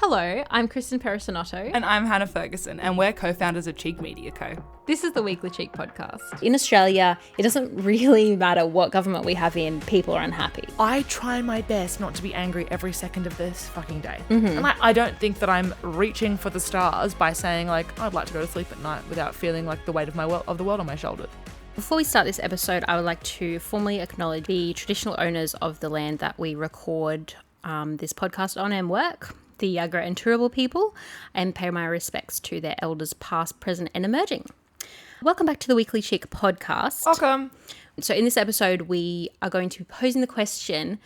Hello, I'm Kristen Perisonotto. And I'm Hannah Ferguson, and we're co-founders of Cheek Media Co. This is the Weekly Cheek podcast. In Australia, it doesn't really matter what government we have in, people are unhappy. I try my best not to be angry every second of this fucking day. And I don't think that I'm reaching for the stars by saying, like, I'd like to go to sleep at night without feeling like the weight of the world on my shoulders. Before we start this episode, I would like to formally acknowledge the traditional owners of the land that we record this podcast on and work, the Yagara and Turrbal people, and pay my respects to their elders past, present and emerging. Welcome back to the Weekly Cheek podcast. Welcome. So in this episode, we are going to be posing the question,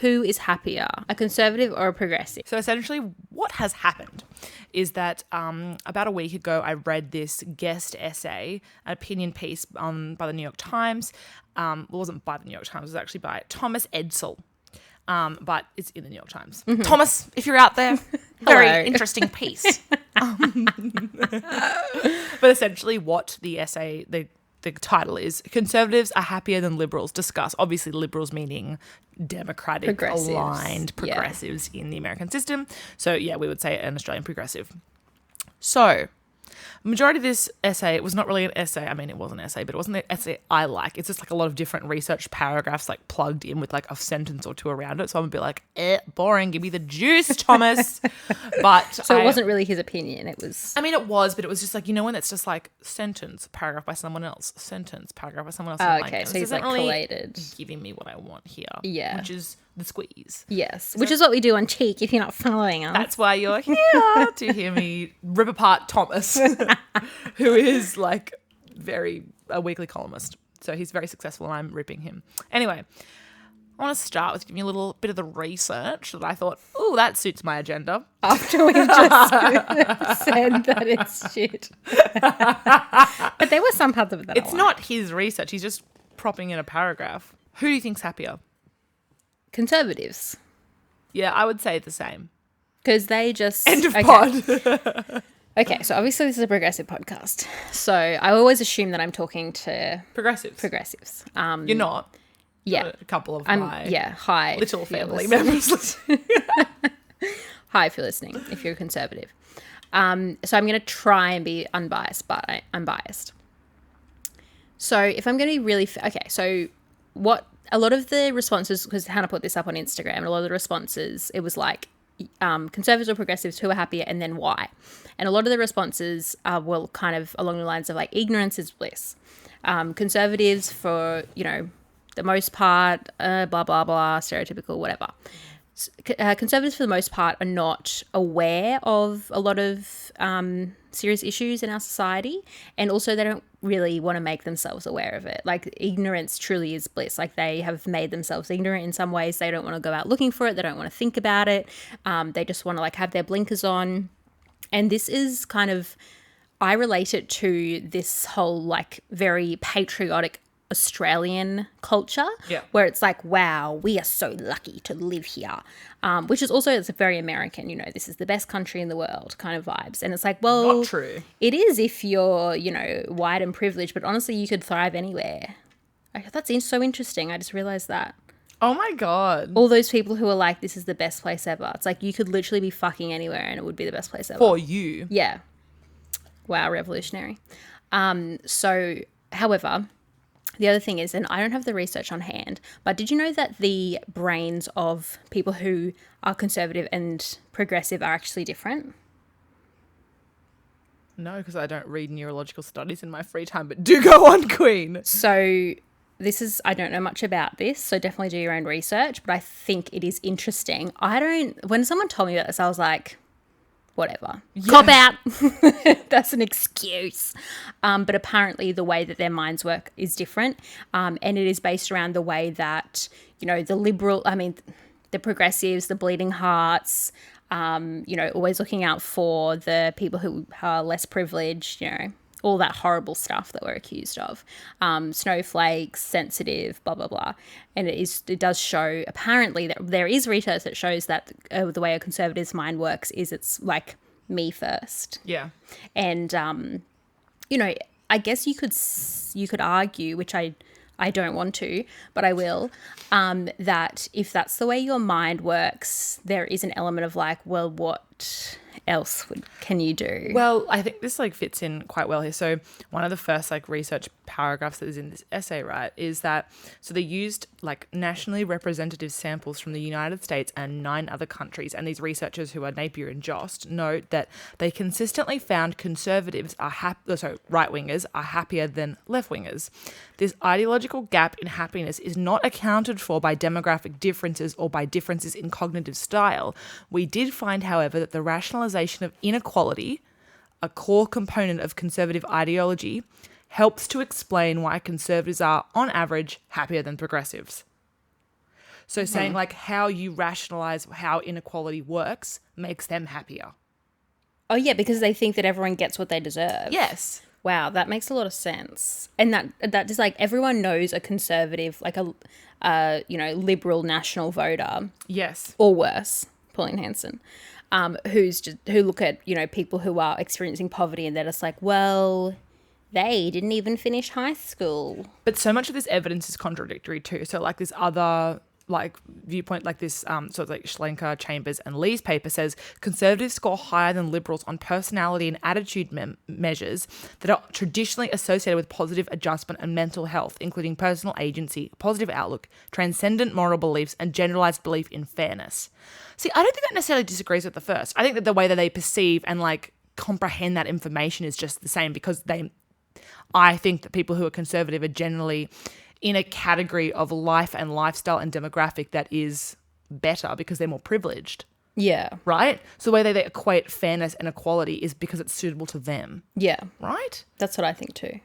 who is happier, a conservative or a progressive? So essentially what has happened is that about a week ago, I read this guest essay, an opinion piece by the New York Times. It wasn't by the New York Times, it was actually by Thomas Edsall. But it's in the New York Times. Thomas, if you're out there, very interesting piece. But essentially what the essay, the title is, Conservatives are happier than Liberals discuss. Obviously liberals meaning democratic, aligned progressives in the American system. So yeah, we would say an Australian progressive. So majority of this essay, it was not really an essay. I mean, it was an essay, but it wasn't the essay I like. It's just like a lot of different research paragraphs like plugged in with like a sentence or two around it. So I'm a bit like, boring. Give me the juice, Thomas. But so it wasn't really his opinion. It was. I mean, it was, but it was just like, you know, when it's just like sentence, paragraph by someone else, sentence, paragraph by someone else. Oh, okay. So he's like really collated. Giving me what I want here. Yeah. Which is the squeeze. Yes. Which is what we do on Cheek if you're not following us. That's why you're here to hear me rip apart Thomas, who is like a weekly columnist. So he's very successful and I'm ripping him. Anyway, I want to start with giving you a little bit of the research that I thought, oh, that suits my agenda. After we've just said that it's shit. But there were some parts of it that it's not his research. He's just propping in a paragraph. Who do you think's happier? Conservatives. Yeah, I would say the same. Because they just... End of pod. Okay, so obviously this is a progressive podcast. So I always assume that I'm talking to... Progressives. You're not. Yeah. A couple of my hi, little family members. Hi if you're listening, if you're a conservative. So I'm going to try and be unbiased, but I'm biased. So if I'm going to be really... Okay, so what... A lot of the responses, because Hannah put this up on Instagram, and a lot of the responses, it was like conservatives or progressives, who are happier and then why. And a lot of the responses were kind of along the lines of like, ignorance is bliss. Conservatives for, you know, the most part, blah, blah, blah, stereotypical, whatever. Conservatives for the most part are not aware of a lot of serious issues in our society, and also they don't really want to make themselves aware of it. Like, ignorance truly is bliss. Like, they have made themselves ignorant in some ways. They don't want to go out looking for it. They don't want to think about it. They just want to like have their blinkers on. And this is kind of, I relate it to this whole like very patriotic Australian culture, where it's like, wow, we are so lucky to live here, which is also, it's very American, you know, this is the best country in the world kind of vibes. And it's like, well, not true. It is if you're, you know, white and privileged, but honestly you could thrive anywhere. That's so interesting. I just realized that. Oh my God. All those people who are like, this is the best place ever. It's like, you could literally be fucking anywhere and it would be the best place ever. For you. Yeah. Wow, revolutionary. So, however, the other thing is, and I don't have the research on hand, but did you know that the brains of people who are conservative and progressive are actually different? No, because I don't read neurological studies in my free time, but do go on, Queen. So this is, I don't know much about this, so definitely do your own research, but I think it is interesting. When someone told me about this, I was like, whatever. Yeah. Cop out. That's an excuse. But apparently the way that their minds work is different. And it is based around the way that, you know, the progressives, the bleeding hearts, you know, always looking out for the people who are less privileged, you know, all that horrible stuff that we're accused of. Snowflakes, sensitive, blah, blah, blah. And it does show, apparently, that there is research that shows that the way a conservative's mind works is it's like me first. Yeah. And, you know, I guess you could argue, which I don't want to, but I will, that if that's the way your mind works, there is an element of like, well, what else can you do? Well, I think this fits in quite well here. So one of the first research paragraphs that is in this essay, right, is that so they used nationally representative samples from the United States and 9 other countries, and these researchers who are Napier and Jost note that they consistently found conservatives right wingers are happier than left wingers. This ideological gap in happiness is not accounted for by demographic differences or by differences in cognitive style. We did find, however, that the rationalization of inequality, a core component of conservative ideology, helps to explain why conservatives are, on average, happier than progressives. So saying how you rationalize how inequality works makes them happier. Oh, yeah, because they think that everyone gets what they deserve. Yes. Wow, that makes a lot of sense. And that just everyone knows a conservative, liberal national voter. Yes. Or worse, Pauline Hanson, who look at, people who are experiencing poverty and they're just like, well, they didn't even finish high school. But so much of this evidence is contradictory too. So this other viewpoint Schlenker, Chambers and Lee's paper says conservatives score higher than liberals on personality and attitude measures that are traditionally associated with positive adjustment and mental health, including personal agency, positive outlook, transcendent moral beliefs, and generalized belief in fairness. See, I don't think that necessarily disagrees with the first. I think that the way that they perceive and comprehend that information is just the same because I think that people who are conservative are generally in a category of life and lifestyle and demographic that is better because they're more privileged. Yeah. Right? So the way they equate fairness and equality is because it's suitable to them. Yeah. Right? That's what I think too.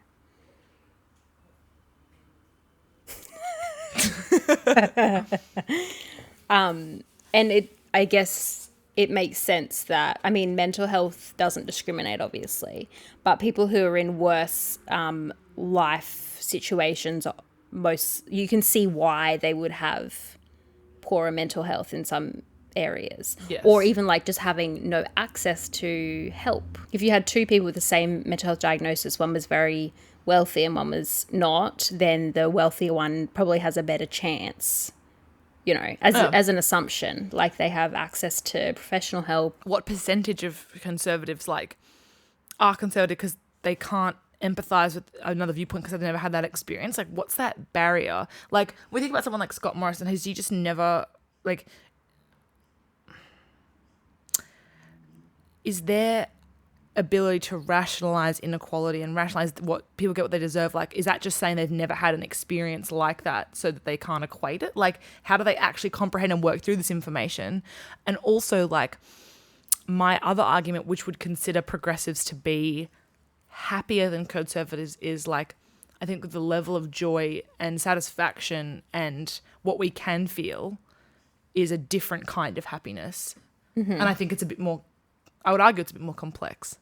And I guess it makes sense that, mental health doesn't discriminate, obviously, but people who are in worse life situations, you can see why they would have poorer mental health in some areas. Yes. Or even just having no access to help. If you had 2 people with the same mental health diagnosis, one was very wealthy and one was not, then the wealthier one probably has a better chance. As an assumption, they have access to professional help. What percentage of conservatives are conservative because they can't empathize with another viewpoint because they've never had that experience? What's that barrier? We think about someone like Scott Morrison, has he just never is there ability to rationalize inequality and rationalize what people get what they deserve? Is that just saying they've never had an experience like that so that they can't equate it? How do they actually comprehend and work through this information? And also my other argument, which would consider progressives to be happier than conservatives, is I think the level of joy and satisfaction and what we can feel is a different kind of happiness. Mm-hmm. And I think it's a bit more, I would argue it's a bit more complex.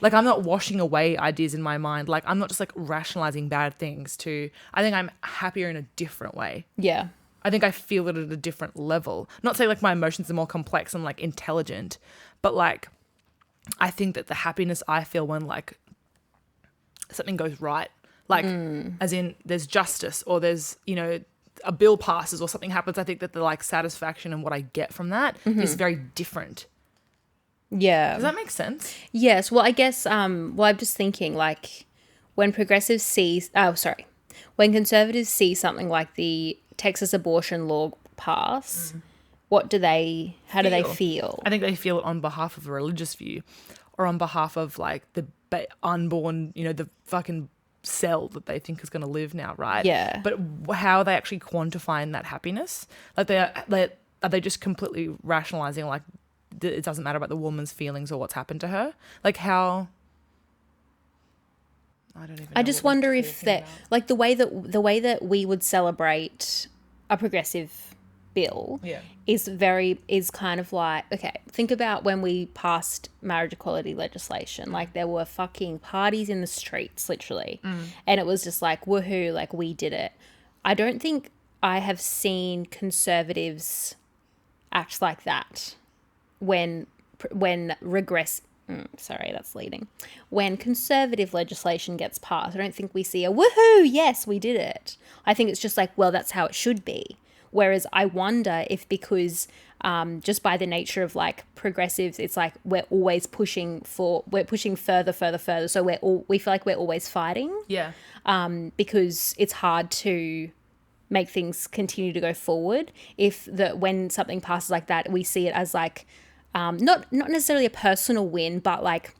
I'm not washing away ideas in my mind. I'm not just rationalizing bad things I think I'm happier in a different way. Yeah. I think I feel it at a different level. Not saying my emotions are more complex and intelligent, but I think that the happiness I feel when something goes right, as in there's justice or there's, a bill passes or something happens, I think that the satisfaction and what I get from that is very different. Yeah. Does that make sense? Yes. Well, I guess, I'm just thinking when conservatives see something like the Texas abortion law pass, how do they feel? I think they feel it on behalf of a religious view or on behalf of the unborn, the fucking cell that they think is going to live now, right? Yeah. But how are they actually quantifying that happiness? Are they just completely rationalizing it doesn't matter about the woman's feelings or what's happened to her? How? I don't even know. I just wonder if that the way that we would celebrate a progressive bill is kind of okay, think about when we passed marriage equality legislation. There were fucking parties in the streets, literally. And it was just woohoo, we did it. I don't think I have seen conservatives act like that when conservative legislation gets passed. I don't think we see a woohoo, yes, we did it. I think it's just well, that's how it should be. Whereas I wonder if because just by the nature of like progressives, it's like we're always pushing further. So we feel like we're always fighting. Yeah. Because it's hard to make things continue to go forward. When something passes like that, we see it as like not necessarily a personal win, but like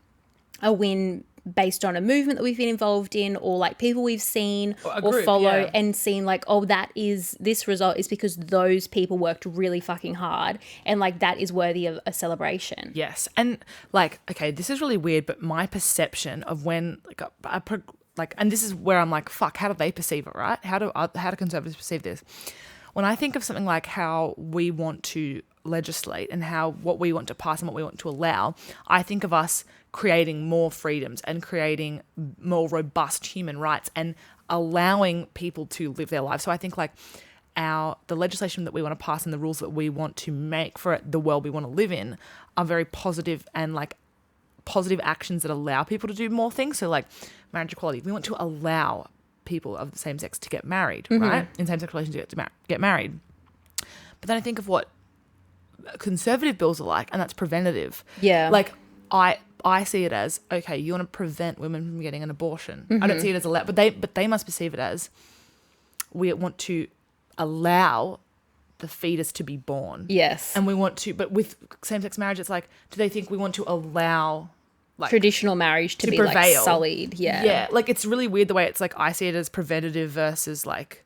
a win based on a movement that we've been involved in, or like people we've seen or follow and seen like, oh, this result is because those people worked really fucking hard, and like that is worthy of a celebration. Yes. And like, okay, this is really weird, but my perception of when and this is where I'm like, fuck, how do they perceive it, right? How do conservatives perceive this? When I think of something like how we want to legislate and what we want to pass and what we want to allow, I think of us creating more freedoms and creating more robust human rights and allowing people to live their lives. So I think like the legislation that we want to pass and the rules that we want to make for the world we want to live in are very positive and like positive actions that allow people to do more things. So like marriage equality, we want to allow people of the same sex to get married, right? In same-sex relations to get married. But then I think of what conservative bills are like, and that's preventative. Yeah. Like I see it as, okay, you want to prevent women from getting an abortion. I don't see it as but they must perceive it as, we want to allow the fetus to be born. Yes. And we want to, but with same-sex marriage, it's like, do they think we want to allow like traditional marriage to be prevail. Like sullied? Yeah. Like it's really weird the way it's like, I see it as preventative versus like,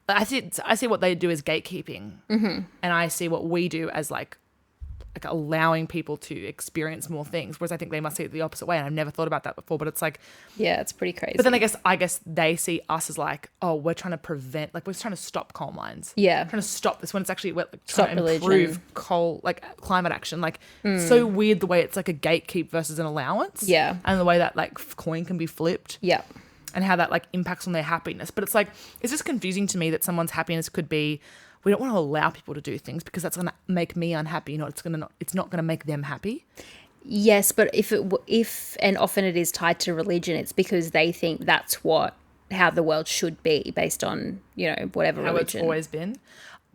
I see what they do as gatekeeping, and I see what we do as like allowing people to experience more things. Whereas I think they must see it the opposite way, and I've never thought about that before. But it's like, yeah, it's pretty crazy. But then I guess they see us as like, oh, we're trying to prevent, like we're trying to stop coal mines. Yeah, trying to stop this when it's actually we're like stop trying to religion. improve climate action. Like so weird the way it's like a gatekeep versus an allowance. Yeah, and the way that like coin can be flipped. Yeah. And how that like impacts on their happiness. But it's like, it's just confusing to me that someone's happiness could be, we don't want to allow people to do things because that's going to make me unhappy. It's not going to make them happy. Yes, but if and often it is tied to religion, it's because they think that's how the world should be based on, whatever how religion. It's always been.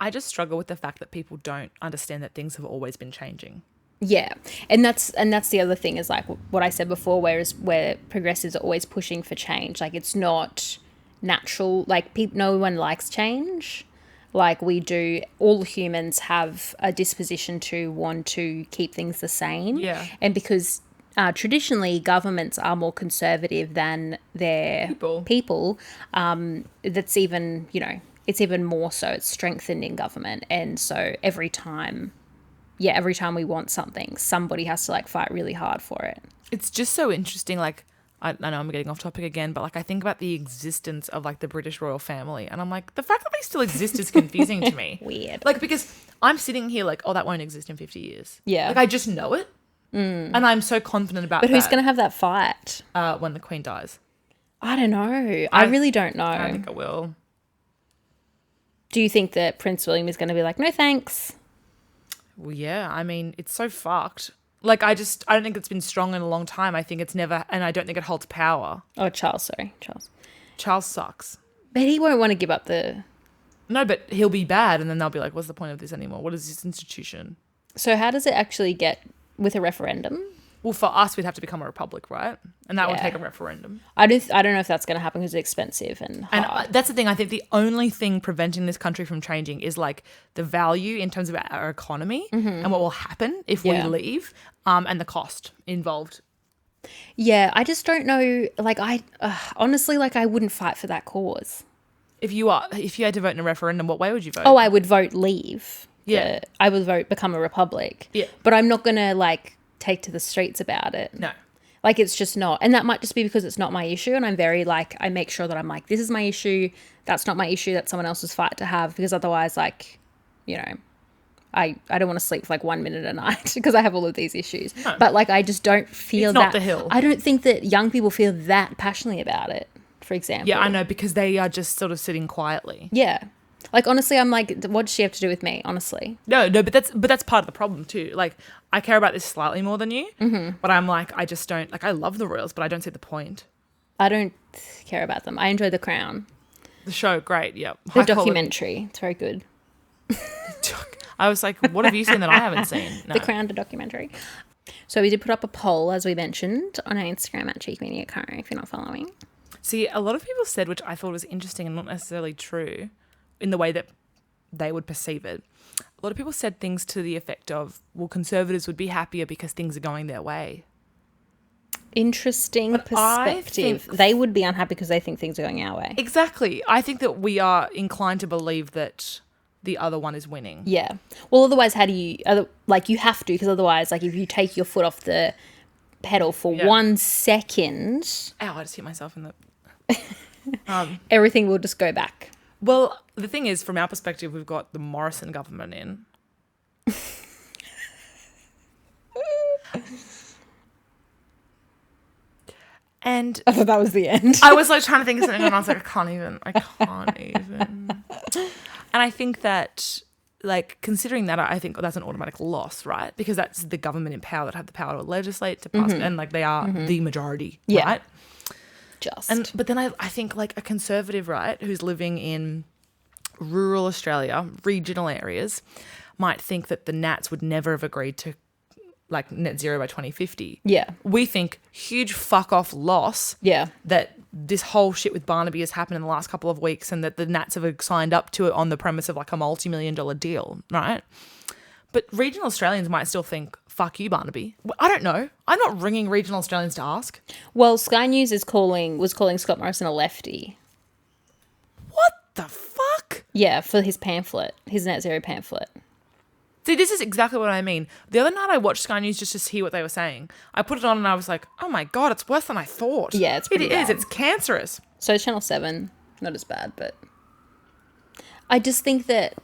I just struggle with the fact that people don't understand that things have always been changing. Yeah, and that's the other thing is like what I said before, where progressives are always pushing for change. Like it's not natural. Like no one likes change. Like we do, all humans have a disposition to want to keep things the same. Yeah, and because traditionally governments are more conservative than their people. That's even it's even more so. It's strengthened in government, and so every time we want something, somebody has to like fight really hard for it. It's just so interesting. Like, I know I'm getting off topic again, but like I think about the existence of like the British royal family, and I'm like, the fact that they still exist is confusing to me. Weird. Like, because I'm sitting here like, oh, that won't exist in 50 years. Yeah. Like I just know it. And I'm so confident about that. But who's going to have that fight? When the Queen dies. I don't know. I really don't know. I think I will. Do you think that Prince William is going to be like, no thanks? Well, yeah, I mean, it's so fucked. Like, I don't think it's been strong in a long time. I think it's never, and I don't think it holds power. Oh, Charles. Charles sucks. But he won't want to give up the... No, but he'll be bad, and then they'll be like, what's the point of this anymore? What is this institution? So how does it actually get with a referendum? Well, for us, we'd have to become a republic, right? And that would take a referendum. I don't know if that's going to happen because it's expensive and hard. And that's the thing. I think the only thing preventing this country from changing is like the value in terms of our economy and what will happen if we leave, and the cost involved. Yeah, I just don't know. Like, honestly, like I wouldn't fight for that cause. If you had to vote in a referendum, what way would you vote? Oh, I would vote leave. Yeah. I would vote become a republic. Yeah. But I'm not going to like take to the streets about it. No. Like it's just not. And that might just be because it's not my issue. And I'm very like, I make sure that I'm like, this is my issue. That's not my issue. That's someone else's fight to have. Because otherwise, like, I don't want to sleep for like 1 minute a night because I have all of these issues. No. But like, I just don't feel it's not the hill. I don't think that young people feel that passionately about it, for example. Yeah, I know, because they are just sort of sitting quietly. Yeah. Like, honestly, I'm like, what does she have to do with me, honestly? No, but that's part of the problem too. Like, I care about this slightly more than you, but I'm like, I just don't, like, I love the royals, but I don't see the point. I don't care about them. I enjoy The Crown. The show, great, yeah. The documentary, it's very good. I was like, what have you seen that I haven't seen? No. The Crown documentary. So we did put up a poll, as we mentioned, on our Instagram at Cheek Media Co, if you're not following. See, a lot of people said, which I thought was interesting and not necessarily true in the way that they would perceive it. A lot of people said things to the effect of, well, Conservatives would be happier because things are going their way. Interesting perspective. They would be unhappy because they think things are going our way. Exactly. I think that we are inclined to believe that the other one is winning. Yeah. Well, otherwise, how do you, you have to, because otherwise, like, if you take your foot off the pedal for 1 second. Ow, I just hit myself in the... everything will just go back. Well, the thing is, from our perspective, we've got the Morrison government in. And I thought that was the end. I was like trying to think of something and I was like, I can't even. And I think that, like, considering that, I think that's an automatic loss, right? Because that's the government in power that have the power to legislate, to pass, and like they are the majority, right? But then I think like a conservative, right, who's living in rural Australia, regional areas, might think that the Nats would never have agreed to like net zero by 2050. Yeah. We think huge fuck off loss. Yeah. That this whole shit with Barnaby has happened in the last couple of weeks and that the Nats have signed up to it on the premise of like a multi-million-dollar deal, right? But regional Australians might still think, fuck you, Barnaby. I don't know. I'm not ringing regional Australians to ask. Well, Sky News was calling Scott Morrison a lefty. What the fuck? Yeah, for his pamphlet, his net zero pamphlet. See, this is exactly what I mean. The other night I watched Sky News just to hear what they were saying. I put it on and I was like, oh my God, it's worse than I thought. Yeah, it's pretty bad. It's cancerous. So Channel 7, not as bad, but I just think that,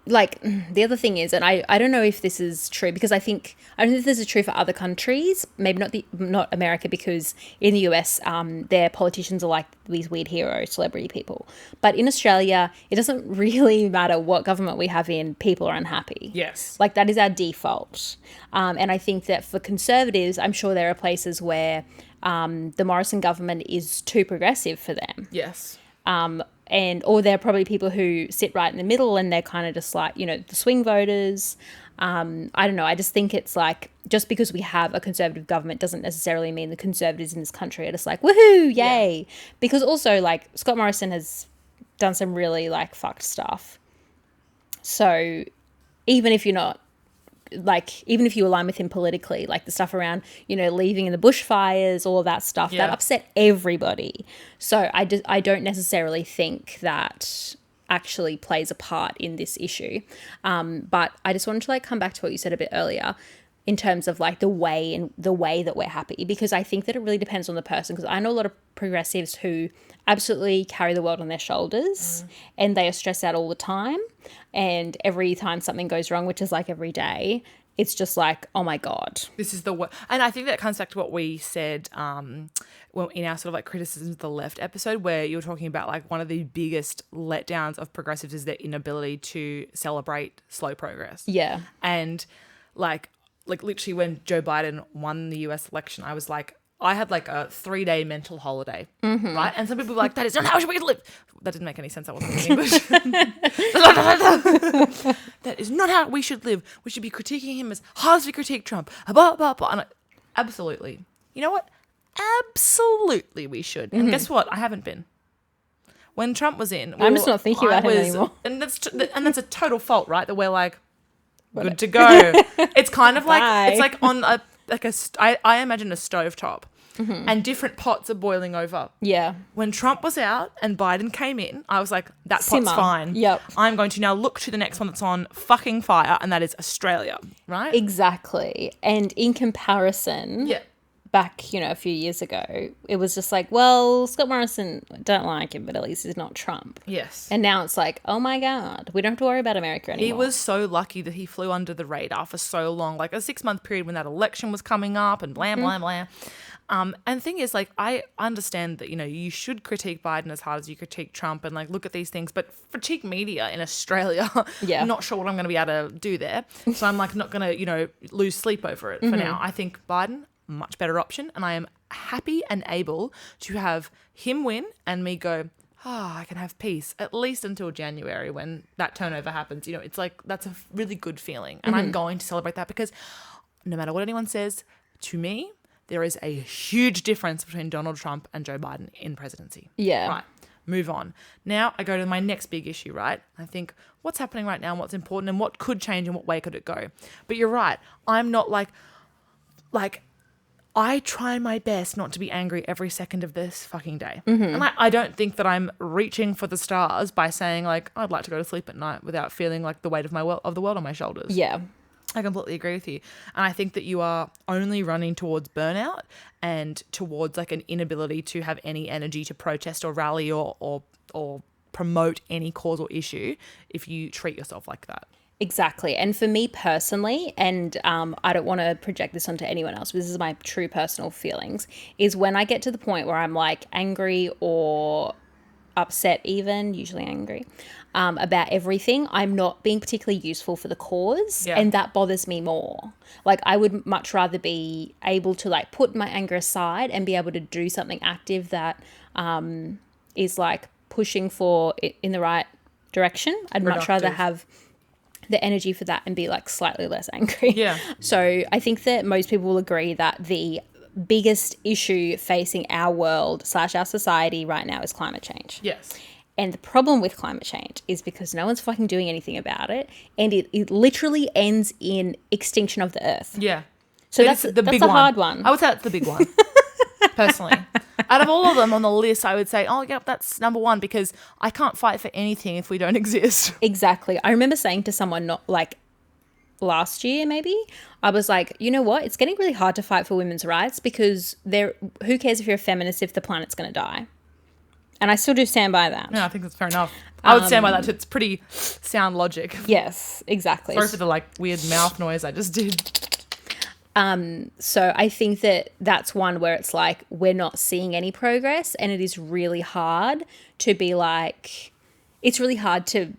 like, the other thing is, and I don't know if this is true, because I don't know if this is true for other countries, maybe not America, because in the US, their politicians are like these weird hero celebrity people. But in Australia, it doesn't really matter what government we have in, people are unhappy. Yes. Like, that is our default. And I think that for Conservatives, I'm sure there are places where the Morrison government is too progressive for them. Yes. Or there are probably people who sit right in the middle and they're kind of just like, the swing voters. I don't know. I just think it's like, just because we have a conservative government doesn't necessarily mean the conservatives in this country are just like, woohoo, yay. Yeah. Because also, like, Scott Morrison has done some really, like, fucked stuff. So even if you're not, like, even if you align with him politically, like the stuff around, leaving in the bushfires, all of that stuff, that upset everybody. So I don't necessarily think that actually plays a part in this issue. But I just wanted to, like, come back to what you said a bit earlier in terms of, like, the way that we're happy, because I think that it really depends on the person, because I know a lot of progressives who absolutely carry the world on their shoulders and they are stressed out all the time, and every time something goes wrong, which is like every day, it's just like, oh my God, this is the worst. And I think that comes back to what we said well, in our sort of like criticisms of the left episode, where you were talking about like one of the biggest letdowns of progressives is their inability to celebrate slow progress. Yeah. And like literally when Joe Biden won the US election, I was like, I had like a 3-day mental holiday, right? And some people were like, that is not how we live. That didn't make any sense. That wasn't in English. That is not how we should live. We should be critiquing him as hard as we critique Trump. Blah, blah, blah. And absolutely. You know what? Absolutely we should. And guess what? I haven't been. When Trump was in. I'm just not thinking about him anymore. And that's a total fault, right? That we're like, good to go. It's kind of like, it's like on I imagine a stovetop. And different pots are boiling over. Yeah. When Trump was out and Biden came in, I was like, that pot's fine. Yep. I'm going to now look to the next one that's on fucking fire, and that is Australia, right? Exactly. And in comparison, back, a few years ago, it was just like, well, Scott Morrison, don't like him, but at least he's not Trump. Yes. And now it's like, oh my God, we don't have to worry about America anymore. He was so lucky that he flew under the radar for so long, like a 6-month period when that election was coming up and blah, blah, blah. And the thing is, like, I understand that, you should critique Biden as hard as you critique Trump and, like, look at these things. But for cheap media in Australia, I'm not sure what I'm going to be able to do there. So I'm, like, not going to, lose sleep over it for now. I think Biden, much better option. And I am happy and able to have him win and me go, I can have peace at least until January when that turnover happens. You know, it's like that's a really good feeling. And I'm going to celebrate that because no matter what anyone says, to me, there is a huge difference between Donald Trump and Joe Biden in presidency. Yeah. Right. Move on. Now I go to my next big issue, right? I think what's happening right now and what's important and what could change and what way could it go. But you're right. I'm not like I try my best not to be angry every second of this fucking day. And I don't think that I'm reaching for the stars by saying like, I'd like to go to sleep at night without feeling like the weight of the world on my shoulders. Yeah. I completely agree with you. And I think that you are only running towards burnout and towards like an inability to have any energy to protest or rally or promote any cause or issue if you treat yourself like that. Exactly. And for me personally, and I don't want to project this onto anyone else, but this is my true personal feelings, is when I get to the point where I'm like angry or upset even, usually angry, about everything, I'm not being particularly useful for the cause. Yeah. And that bothers me more. Like I would much rather be able to like put my anger aside and be able to do something active that is like pushing for it in the right direction. I'd much rather have the energy for that and be like slightly less angry. Yeah. So I think that most people will agree that the biggest issue facing our world / our society right now is climate change. Yes. And the problem with climate change is because no one's fucking doing anything about it. And it literally ends in extinction of the earth. Yeah. So that's a hard one. I would say that's the big one, personally. Out of all of them on the list, I would say, oh, yep, that's number one because I can't fight for anything if we don't exist. Exactly. I remember saying to someone not like last year maybe, I was like, you know what? It's getting really hard to fight for women's rights because who cares if you're a feminist if the planet's going to die? And I still do stand by that. Yeah, I think that's fair enough. I would stand by that. It's pretty sound logic. Yes, exactly. Sorry for the like weird mouth noise I just did. So I think that that's one where it's like we're not seeing any progress and it is really hard to be like, it's really hard to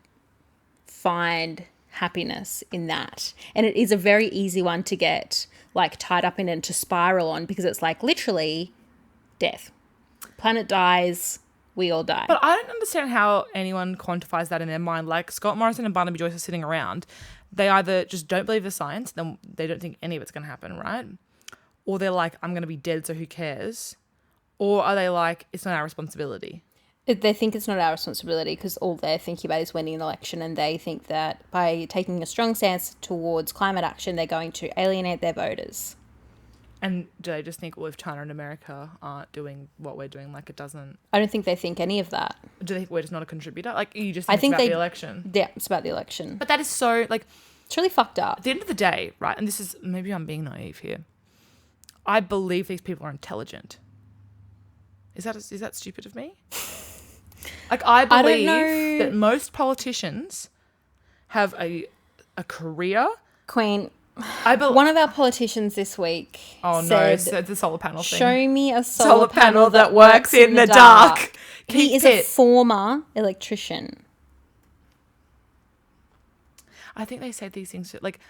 find happiness in that. And it is a very easy one to get like tied up in and to spiral on because it's like literally death. Planet dies, we all die. But I don't understand how anyone quantifies that in their mind. Like Scott Morrison and Barnaby Joyce are sitting around. They either just don't believe the science, then they don't think any of it's going to happen, right? Or they're like, I'm going to be dead, so who cares? Or are they like, it's not our responsibility? They think it's not our responsibility because all they're thinking about is winning an election, and they think that by taking a strong stance towards climate action, they're going to alienate their voters. And do they just think, well, if China and America aren't doing what we're doing, like it doesn't... I don't think they think any of that. Do they think we're just not a contributor? Like, you just think it's about the election? Yeah, it's about the election. But that is so, like... It's really fucked up. At the end of the day, right, and this is... Maybe I'm being naive here. I believe these people are intelligent. Is that stupid of me? Like, I believe that most politicians have a career... Queen... One of our politicians this week said, it's the solar panel thing. Show me a solar panel that works in the dark. He is a former electrician. I think they said these things like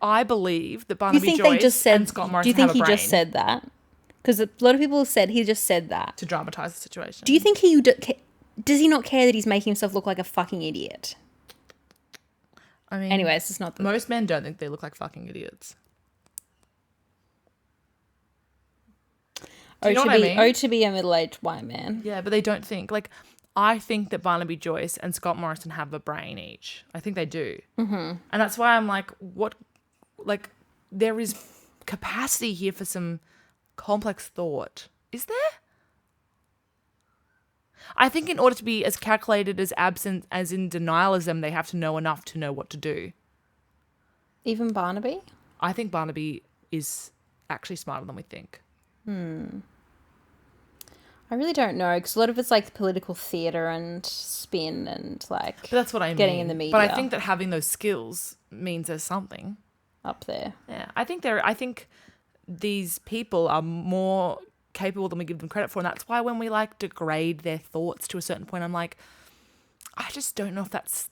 I believe that Barnaby Joyce and Scott Morrison. Do you think have a he brain just said that? Because a lot of people have said he just said that to dramatize the situation. Do you think does he not care that he's making himself look like a fucking idiot? I mean, anyways, it's not. Most men don't think they look like fucking idiots. To be a middle-aged white man. Yeah, but they don't think. Like, I think that Barnaby Joyce and Scott Morrison have a brain each. I think they do. Mm-hmm. And that's why I'm like, what? Like, there is capacity here for some complex thought. Is there? I think in order to be as calculated, as absent, as in denial as them, they have to know enough to know what to do. Even Barnaby? I think Barnaby is actually smarter than we think. I really don't know, because a lot of it's like political theatre and spin and like... But that's what I mean. Getting in the media. But I think that having those skills means there's something. Up there. Yeah. I think these people are more capable than we give them credit for, and that's why when we like degrade their thoughts to a certain point, I'm like, I just don't know if that's...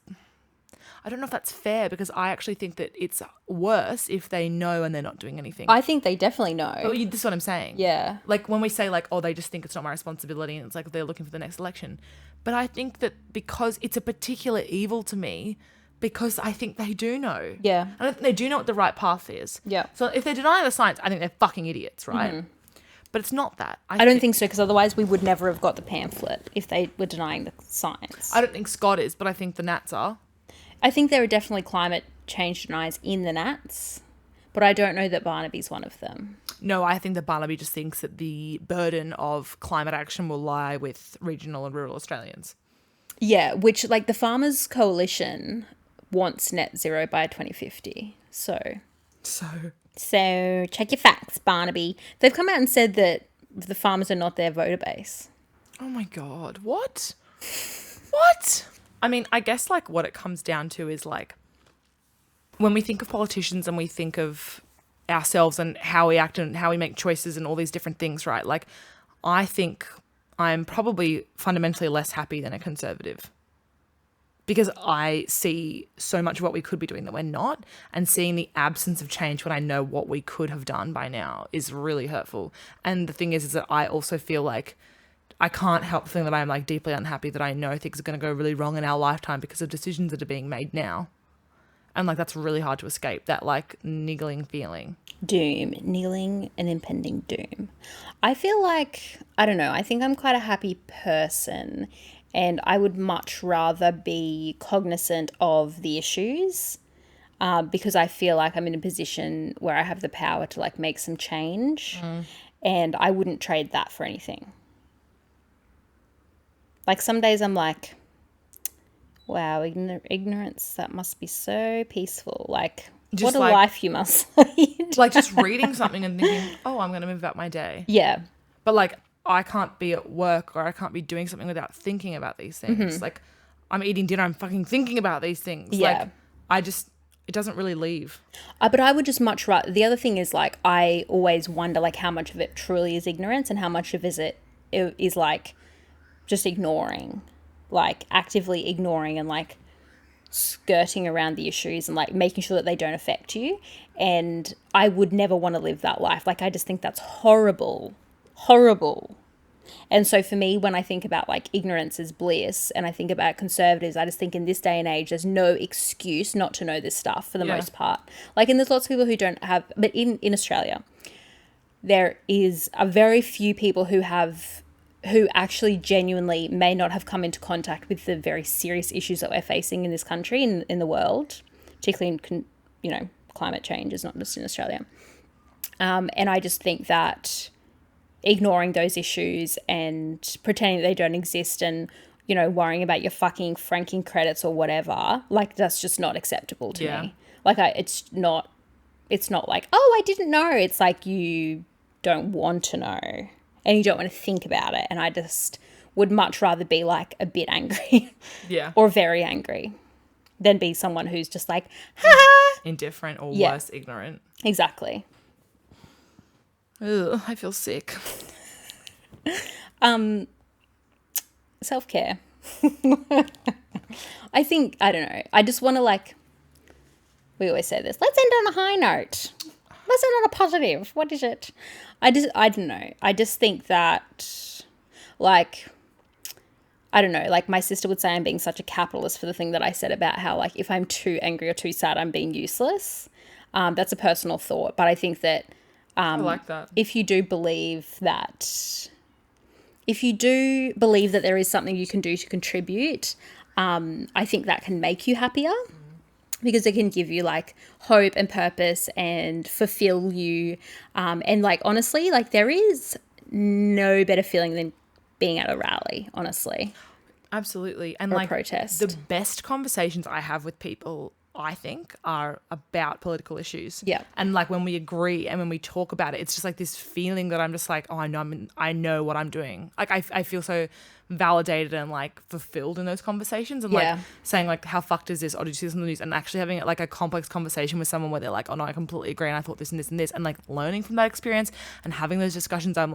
I don't know if that's fair, because I actually think that it's worse if they know and they're not doing anything. I think they definitely know. This is what I'm saying. Yeah. Like when we say like, oh, they just think it's not my responsibility and it's like they're looking for the next election. But I think that because it's a particular evil to me, because I think they do know. Yeah. I don't think they do know what the right path is. Yeah. So if they're denying the science, I think they're fucking idiots, right? Mm-hmm. But it's not that. I don't think so, because otherwise we would never have got the pamphlet if they were denying the science. I don't think Scott is, but I think the Nats are. I think there are definitely climate change deniers in the Nats, but I don't know that Barnaby's one of them. No, I think that Barnaby just thinks that the burden of climate action will lie with regional and rural Australians. Yeah, which, like, the Farmers Coalition wants net zero by 2050. So check your facts, Barnaby. They've come out and said that the farmers are not their voter base. Oh my God. What? What? I mean, I guess like what it comes down to is like when we think of politicians and we think of ourselves and how we act and how we make choices and all these different things, right? Like I think I'm probably fundamentally less happy than a conservative, because I see so much of what we could be doing that we're not, and seeing the absence of change when I know what we could have done by now is really hurtful. And the thing is that I also feel like I can't help feeling that I'm like deeply unhappy that I know things are going to go really wrong in our lifetime because of decisions that are being made now. And like that's really hard to escape, that like niggling feeling. Doom, kneeling and impending doom. I feel like, I don't know, I think I'm quite a happy person, and I would much rather be cognizant of the issues because I feel like I'm in a position where I have the power to like make some change, and I wouldn't trade that for anything. Like some days I'm like, wow, ignorance, that must be so peaceful. Like, just what a like, life you must lead. Like just reading something and thinking, oh, I'm going to move about my day. Yeah. But like, I can't be at work or I can't be doing something without thinking about these things. Mm-hmm. Like I'm eating dinner, I'm fucking thinking about these things. Yeah. Like it doesn't really leave. But I would just much rather, the other thing is like, I always wonder like how much of it truly is ignorance and how much of it is like just ignoring, like actively ignoring and like skirting around the issues and like making sure that they don't affect you. And I would never want to live that life. Like I just think that's horrible. And so for me, when I think about like ignorance is bliss and I think about conservatives, I just think in this day and age, there's no excuse not to know this stuff for the most part. Like, and there's lots of people who don't have, but in Australia, there is a very few people who actually genuinely may not have come into contact with the very serious issues that we're facing in this country, in the world, particularly in, climate change is not just in Australia. And I just think that ignoring those issues and pretending that they don't exist and, worrying about your fucking franking credits or whatever, like that's just not acceptable to me. Like it's not like, oh, I didn't know. It's like you don't want to know and you don't want to think about it. And I just would much rather be like a bit angry or very angry than be someone who's just like, ha! Indifferent or worse, ignorant. Exactly. Ugh, I feel sick. Self-care. I think, I don't know. I just want to we always say this, let's end on a high note. Let's end on a positive. What is it? I don't know. I just think that I don't know, my sister would say I'm being such a capitalist for the thing that I said about how if I'm too angry or too sad, I'm being useless. That's a personal thought. But I think that I like that. If you do believe that there is something you can do to contribute, I think that can make you happier because it can give you hope and purpose and fulfill you. And honestly, there is no better feeling than being at a rally, honestly. Absolutely. And or a protest. The best conversations I have with people, I think, are about political issues. Yeah. And when we agree and when we talk about it, it's just this feeling that I'm just oh, I know what I'm doing. I feel so validated and fulfilled in those conversations and saying how fucked is this? Or did you see this on the news? And actually having a complex conversation with someone where they're oh no, I completely agree and I thought this and this and this, and learning from that experience and having those discussions, I'm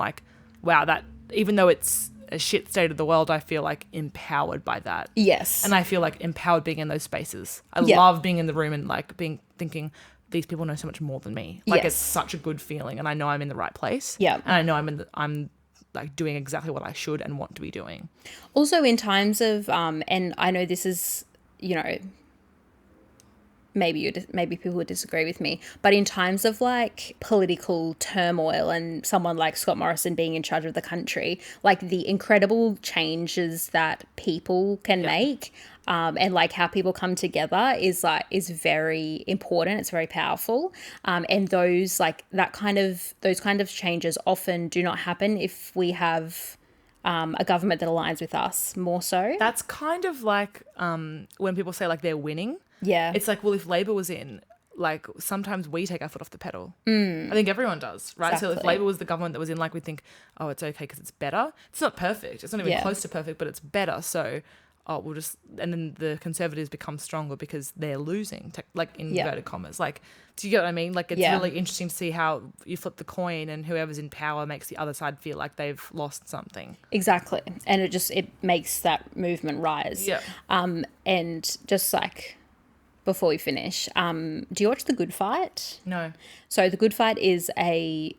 wow, that even though it's a shit state of the world, I feel like empowered by that. Yes. And I feel like empowered being in those spaces. I Yeah. love being in the room and like thinking these people know so much more than me. Like Yes. it's such a good feeling, and I know I'm in the right place. Yeah. And I know I'm like doing exactly what I should and want to be doing. Also in times of, and I know this is, you know, maybe people would disagree with me, but in times of like political turmoil and someone like Scott Morrison being in charge of the country, like the incredible changes that people can make, and like how people come together is very important. It's very powerful. And those kind of changes often do not happen if we have a government that aligns with us more so. That's kind of like when people say like they're winning. Yeah. It's like, well, if Labor was in, like sometimes we take our foot off the pedal. I think everyone does, right? So if Exactly. Labor was the government that was in, like we think, oh, it's okay because it's better. It's not perfect. It's not even close to perfect, but it's better. So we'll just, and then the Conservatives become stronger because they're losing, like in inverted commas. Like, do you get what I mean? Like it's really interesting to see how you flip the coin and whoever's in power makes the other side feel like they've lost something. Exactly. And it makes that movement rise. Yeah. And just like before we finish, do you watch The Good Fight? No. So The Good Fight is a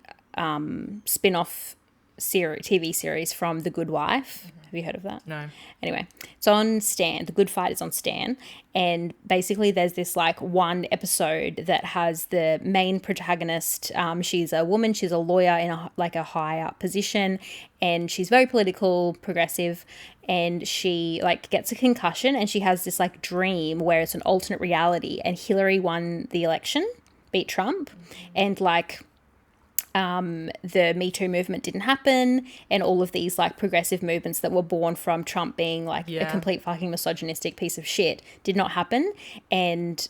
spin-off TV series from The Good Wife. Have you heard of that? No. Anyway, it's on Stan. The Good Fight is on Stan. And basically there's this like one episode that has the main protagonist. She's a woman. She's a lawyer in a higher position. And she's very political, progressive. And she like gets a concussion and she has this like dream where it's an alternate reality. And Hillary won the election, beat Trump. And like the Me Too movement didn't happen, and all of these like progressive movements that were born from Trump being like a complete fucking misogynistic piece of shit did not happen. And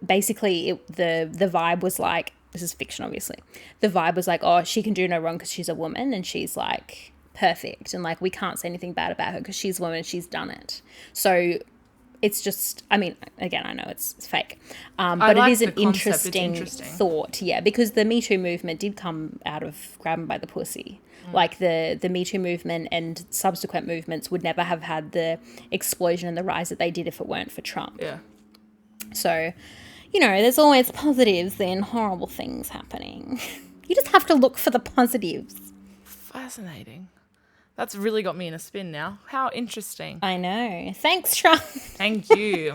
basically the vibe was like, this is fiction obviously, the vibe was like, oh, she can do no wrong because she's a woman and she's like perfect, and like we can't say anything bad about her because she's a woman and she's done it. So it's just, I mean, again, I know it's fake, but it is an interesting thought, because the Me Too movement did come out of grabbing by the pussy. Like the Me Too movement and subsequent movements would never have had the explosion and the rise that they did if it weren't for Trump. Yeah. So, you know, there's always positives and horrible things happening. You just have to look for the positives. Fascinating. That's really got me in a spin now. How interesting. I know. Thanks, Trump. Thank you.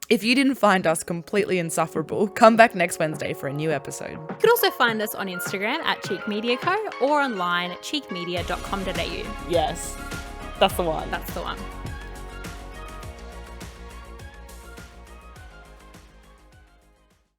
If you didn't find us completely insufferable, come back next Wednesday for a new episode. You could also find us on Instagram at Cheek Media Co. or online at cheekmedia.com.au. Yes, that's the one. That's the one.